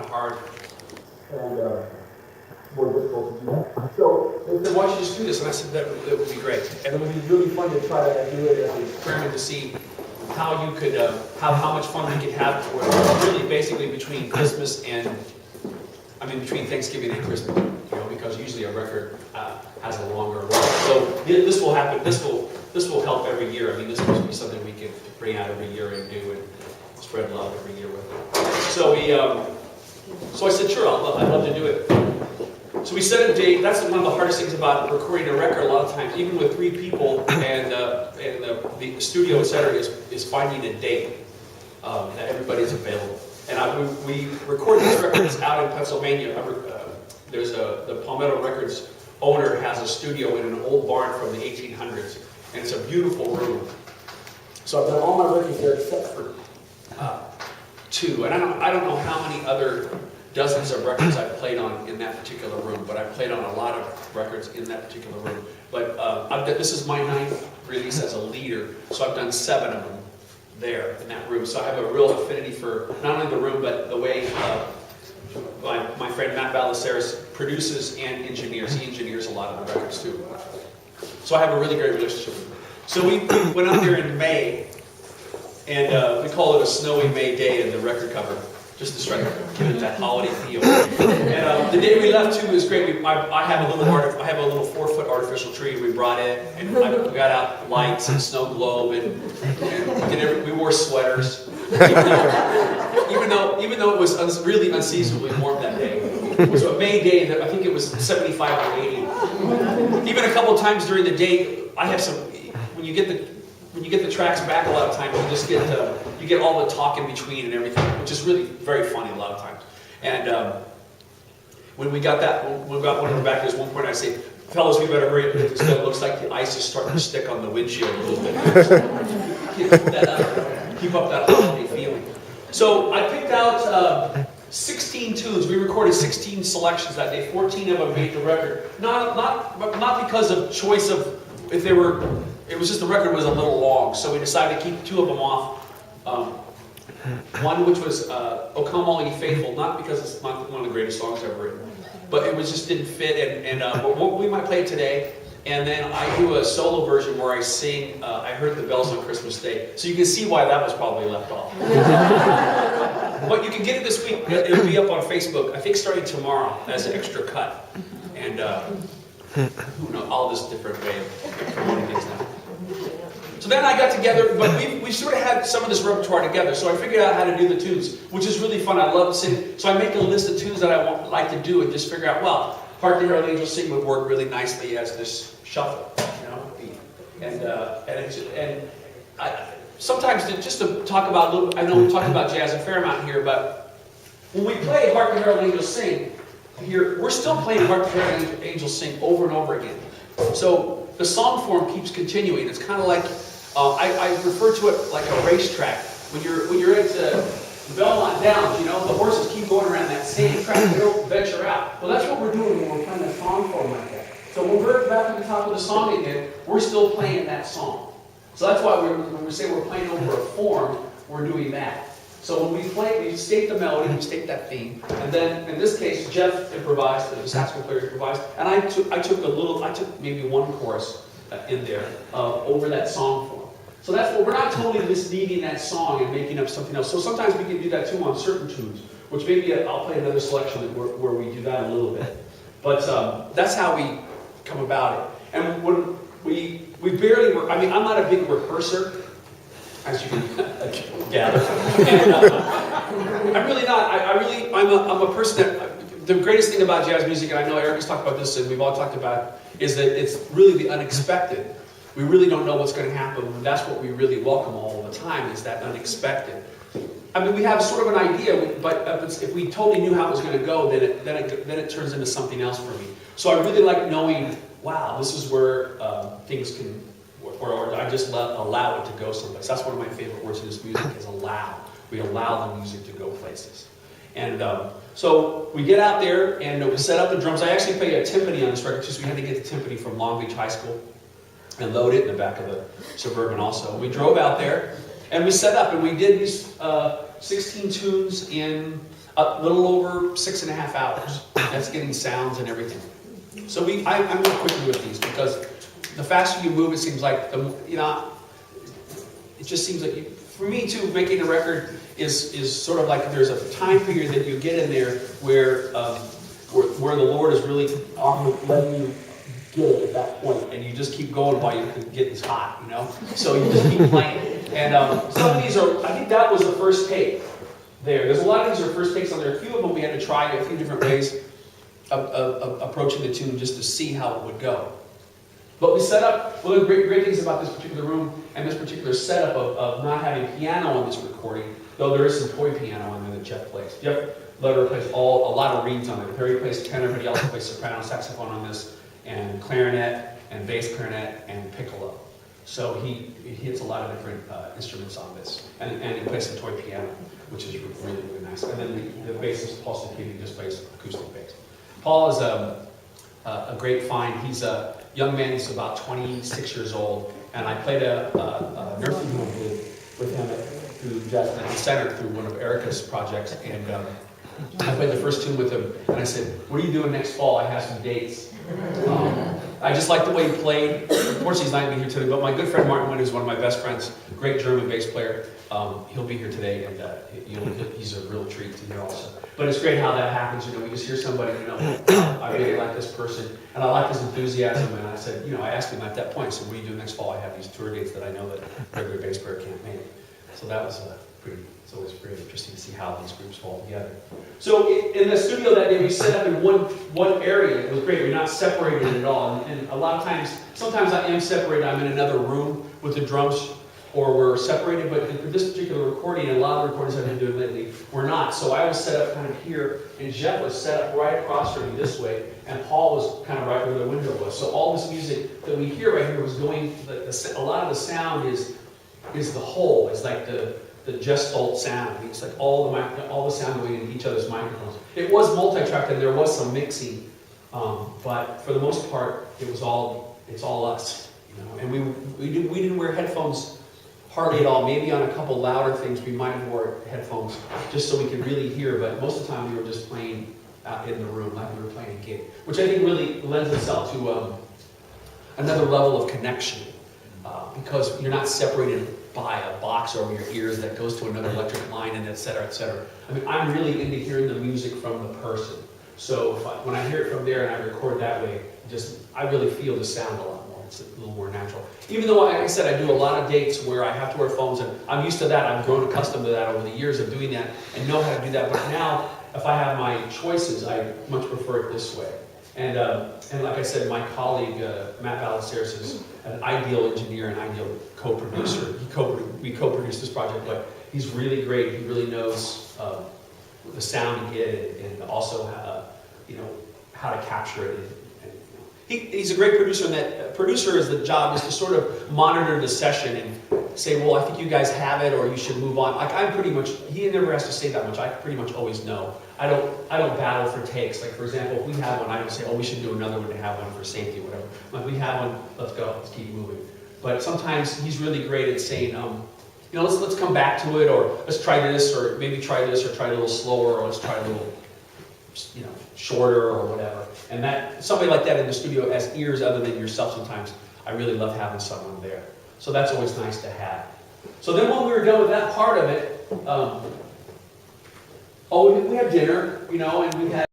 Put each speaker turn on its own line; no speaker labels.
hard and more difficult to do that. So they said, why don't you just do this? And I said, that would be great. And it would be really fun to try to do it as an experiment to see how you could, how much fun we could have for really basically between Christmas and, between Thanksgiving and Christmas, because usually a record has a longer run. So this will happen, this will help every year. This must be something we can bring out every year and do and spread love every year with it. So I said, sure, I'd love to do it. So we set a date. That's one of the hardest things about recording a record a lot of times, even with 3 people and the studio, etc., is finding a date that everybody's available. And we record these records out in Pennsylvania. There's the Palmetto Records owner has a studio in an old barn from the 1800s, and it's a beautiful room. So I've done all my records there except for 2, and I don't know how many other dozens of records I've played on in that particular room, but I've played on a lot of records in that particular room. But this is my 9th release as a leader, so I've done 7 of them there in that room. So I have a real affinity for not only the room, but the way my friend Matt Ballesteros produces and engineers. He engineers a lot of the records too. So I have a really great relationship with him. So we went out there in May, and we call it a snowy May day in the record cover, just to try to give it that holiday feel. And the day we left too was great. I have a little 4-foot artificial tree. We brought it, and we got out lights and snow globe, and we wore sweaters. Even though it was really unseasonably warm that day. It was a May day that I think it was 75 or 80. Even a couple of times during the day, I have some. When you get the tracks back, a lot of times you just get all the talk in between and everything, which is really very funny a lot of times. And when we got one of the back, there's one point I say, fellas, we better hurry up because it looks like the ice is starting to stick on the windshield a little bit. Keep up that holiday feeling. So I picked out 16 tunes. We recorded 16 selections that day. 14 of them made the record. Not because of choice of if they were. It was just the record was a little long, so we decided to keep 2 of them off. One which was "O Come All Ye Faithful," not because it's not one of the greatest songs ever written, but it was just didn't fit. We might play it today. And then I do a solo version where I sing "I Heard the Bells on Christmas Day." So you can see why that was probably left off. But you can get it this week. It'll be up on Facebook, I think starting tomorrow, as an extra cut. And who knows, all this different way of promoting things now. So then I got together, but we sort of had some of this repertoire together. So I figured out how to do the tunes, which is really fun. I love singing. So I make a list of tunes that I like to do and just figure out, well, "Hark the Herald Angels Sing" would work really nicely as this shuffle, sometimes just to talk about a little. I know we talked about jazz a fair amount here, but when we play "Hark the Herald Angels Sing" here, we're still playing "Hark the Herald Angels Sing" over and over again. So the song form keeps continuing. It's kind of like I refer to it like a racetrack. When you're at Belmont Downs, the horses keep going around that same track. They don't venture out. Well, that's what we're doing when we're playing a song form like that. So when we're back at the top of the song again, we're still playing that song. So that's why when we say we're playing over a form, we're doing that. So when we play, we state the melody, we state that theme, and then in this case, Jeff improvised, the saxophone player improvised, and I took maybe one chorus in there over that song form. So that's what we're not totally misleading that song and making up something else. So sometimes we can do that too on certain tunes, which maybe I'll play another selection where we do that a little bit. But that's how we come about it. And when we barely work, I'm not a big rehearser, as you can gather. And, I'm really not. I'm a person that, the greatest thing about jazz music, and I know Eric has talked about this and we've all talked about it, is that it's really the unexpected. We really don't know what's going to happen, and that's what we really welcome all the time, is that unexpected. We have sort of an idea, but if we totally knew how it was going to go, then it turns into something else for me. So I really like knowing, wow, this is where things can, or I just allow it to go someplace. That's one of my favorite words in this music, is allow. We allow the music to go places. And so we get out there and we set up the drums. I actually play a timpani on this record too, so we had to get the timpani from Long Beach High School and load it in the back of the Suburban also. We drove out there and we set up and we did these 16 tunes in A little over 6.5 hours. That's getting sounds and everything. So I'm real quickly with these because the faster you move, it seems like it just seems like for me too, making a record is sort of like there's a time period that you get in there where the Lord is really often letting you get it at that point, and you just keep going while you're getting hot, you know. So you just keep playing. And some of these are, I think that was the first take. There's a lot of these are first takes on there. A few of them we had to try a few different ways of approaching the tune just to see how it would go. But we set up, one of the great things about this particular room and this particular setup of not having piano on this recording, though there is some toy piano on there that Jeff plays. Jeff Letter plays a lot of reeds on it. Harry plays tenor, everybody else plays soprano, saxophone on this, and clarinet, and bass clarinet, and piccolo. So he hits a lot of different instruments on this. And he plays some toy piano, which is really, really nice. And then the bassist, Paul Stikini, just plays acoustic bass. Paul is a great find. He's a young man, he's about 26 years old, and I played a nursing home with him through Jazz Center through one of Erica's projects, and I played the first tune with him, and I said, "What are you doing next fall? I have some dates." I just like the way he played. Unfortunately, he's not going to be here today, but my good friend Martin Witt, who's one of my best friends, great German bass player, he'll be here today, and he's a real treat to hear also. But it's great how that happens, you know, we just hear somebody, you know, I really like this person, and I like his enthusiasm, and I said, you know, I asked him at that point, I said, what do you do next fall? I have these tour dates that I know that a regular bass player can't make. So that was it's always pretty interesting to see how these groups fall together. So in the studio that day, we set up in one area. It was great. We're not separated at all. And a lot of times, sometimes I am separated. I'm in another room with the drums, or we're separated. But in this particular recording, and a lot of the recordings I've been doing lately, we're not. So I was set up kind of here, and Jeff was set up right across from me this way, and Paul was kind of right where the window was. So all this music that we hear right here was going. A lot of the sound is the whole. It's like the gestalt sound. It's like all the sound going into each other's microphones. It was multi-tracked and there was some mixing, but for the most part, it's all us, you know. And we didn't wear headphones hardly at all. Maybe on a couple louder things we might have wore headphones just so we could really hear. But most of the time we were just playing in the room like we were playing a gig, which I think really lends itself to another level of connection because you're not separated by a box over your ears that goes to another electric line, and et cetera, et cetera. I mean, I'm really into hearing the music from the person. So when I hear it from there and I record that way, I really feel the sound a lot more. It's a little more natural. Even though, like I said, I do a lot of dates where I have to wear phones, and I'm used to that. I've grown accustomed to that over the years of doing that and know how to do that. But now, if I have my choices, I much prefer it this way. And like I said, my colleague, Matt Ballesteros, is an ideal engineer and ideal co-producer. We co-produced this project, but he's really great. He really knows the sound to get and also how to capture it. He's a great producer, and that producer is the job is to sort of monitor the session and say, well, I think you guys have it, or you should move on. Like I'm pretty much, he never has to say that much. I pretty much always know. I don't battle for takes. Like for example, if we have one, I don't say, oh, we should do another one to have one for safety, or whatever. Like we have one, let's go, let's keep moving. But sometimes he's really great at saying, let's come back to it, or let's try this, or maybe try this, or try it a little slower, or let's try a little, shorter, or whatever. And that somebody like that in the studio has ears other than yourself sometimes. I really love having someone there. So that's always nice to have. So then when we were done with that part of it, we had dinner, and we had